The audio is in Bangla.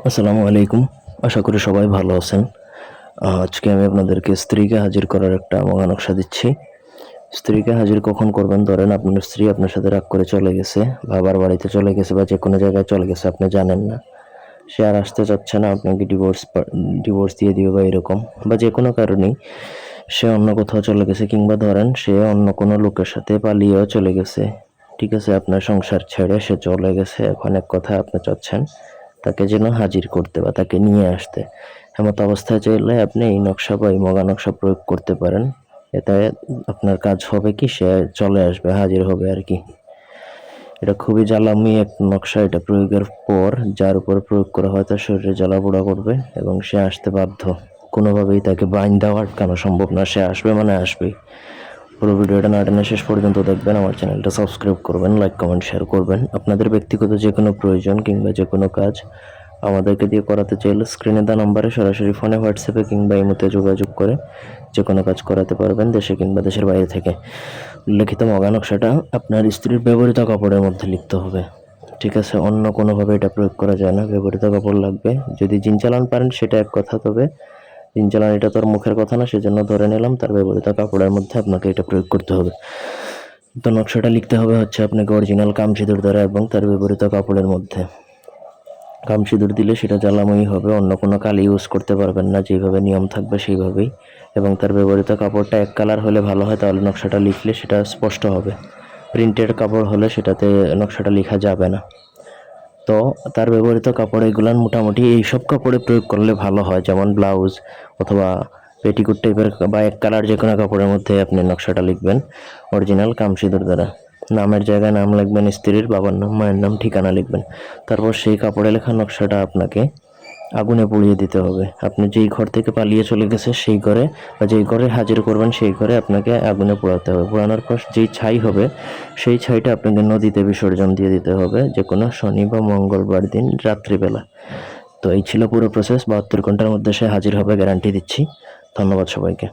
আসসালামু আলাইকুম। আশা করি সবাই ভালো আছেন। আজকে আমি আপনাদেরকে স্ত্রীকে হাজির করার একটা মহা নকশা দিচ্ছি। স্ত্রীকে হাজির কখন করবেন? ধরেন আপনার স্ত্রী আপনার সাথে রাগ করে চলে গেছে, বাবার বাড়িতে চলে গেছে বা যেকোনো জায়গায় চলে গেছে, আপনি জানেন না। সে আর আসতে চাচ্ছে না, আপনাকে ডিভোর্স দিয়ে দিবে বা এরকম, বা যেকোনো কারণেই সে অন্য কোথাও চলে গেছে, কিংবা ধরেন সে অন্য কোনো লোকের সাথে পালিয়েও চলে গেছে। ঠিক আছে, আপনার সংসার ছেড়ে সে চলে গেছে। এখন এক কথায় আপনি চাচ্ছেন তাকে যেন হাজির করতে বা তাকে নিয়ে আসতে। এমত অবস্থায় চাইলে আপনি এই নকশা বা এই মগা নকশা প্রয়োগ করতে পারেন। এতে আপনার কাজ হবে কি, সে চলে আসবে, হাজির হবে আর কি। এটা খুবই জ্বালাময়ী এক নকশা। এটা প্রয়োগের পর যার উপর প্রয়োগ করা হয় তার শরীরে জ্বালাপোড়া করবে এবং সে আসতে বাধ্য। কোনোভাবেই তাকে বাইন দেওয়া আটকানো সম্ভব না। সে আসবে মানে আসবেই। পুরো ভিডিওটা না টেনে শেষ পর্যন্ত দেখবেন। আমার চ্যানেলটা সাবস্ক্রাইব করবেন, লাইক কমেন্ট শেয়ার করবেন। আপনাদের ব্যক্তিগত যে কোনো প্রয়োজন কিংবা যে কোনো কাজ আমাদেরকে দিয়ে করাতে চাইলে স্ক্রিনে দেওয়া নম্বরে সরাসরি ফোনে, হোয়াটসঅ্যাপে কিংবা ইমোতে যোগাযোগ করে যে কোনো কাজ করাতে পারবেন, দেশে কিংবা দেশের বাইরে থেকে। উল্লেখিত মগা নকশাটা আপনার স্ত্রীর ব্যবহৃত কাপড়ের মধ্যে লিখতে হবে। ঠিক আছে, অন্য কোনোভাবে এটা প্রয়োগ করা যায় না। ব্যবহৃত কাপড় লাগবে। যদি জিন চালান পারেন সেটা এক কথা, তবে জিন চালান এটা তো আর মুখের কথা না, সেজন্য ধরে নিলাম তার ব্যবহৃত কাপড়ের মধ্যে আপনাকে এটা প্রয়োগ করতে হবে। তো নকশাটা লিখতে হবে হচ্ছে আপনাকে অরিজিনাল কামসিঁদুর দ্বারা এবং তার ব্যবহৃত কাপড়ের মধ্যে। কামসিঁদুর দিলে সেটা জ্বালাময়ী হবে, অন্য কোনো কালি ইউজ করতে পারবেন না। যেভাবে নিয়ম থাকবে সেইভাবেই। এবং তার ব্যবহৃত কাপড়টা এক কালার হলে ভালো হয়, তাহলে নকশাটা লিখলে সেটা স্পষ্ট হবে। প্রিন্টেড কাপড় হলে সেটাতে নকশাটা লেখা যাবে না। তো তার ব্যবহৃত কাপড় এগুলান মোটামুটি এইসব কাপড়ে প্রয়োগ করলে ভালো হয়, যেমন ব্লাউজ অথবা পেটিকোট টাইপের বা এক কালার যে কোনো কাপড়ের মধ্যে আপনি নকশাটা লিখবেন অরিজিনাল কামসিঁদুর দ্বারা। নামের জায়গায় নাম লিখবেন, স্ত্রীর, বাবার নাম, মায়ের নাম, ঠিকানা লিখবেন। তারপর সেই কাপড়ে লেখা নকশাটা আপনাকে আগুনে পুড়িয়ে দিতে হবে। আপনি যেই ঘর থেকে পালিয়ে চলে গেছে সেই ঘরে বা যেই ঘরে হাজির করবেন সেই ঘরে আপনাকে আগুনে পোড়াতে হবে। পোড়ানোর পর যেই ছাই হবে সেই ছাইটা আপনাকে নদীতে বিসর্জন দিয়ে দিতে হবে, যে কোনো শনি বা মঙ্গলবার দিন রাত্রিবেলা। তো এই ছিল পুরো প্রসেস। 72 ঘন্টার মধ্যে সে হাজির হবে, গ্যারান্টি দিচ্ছি। ধন্যবাদ সবাইকে।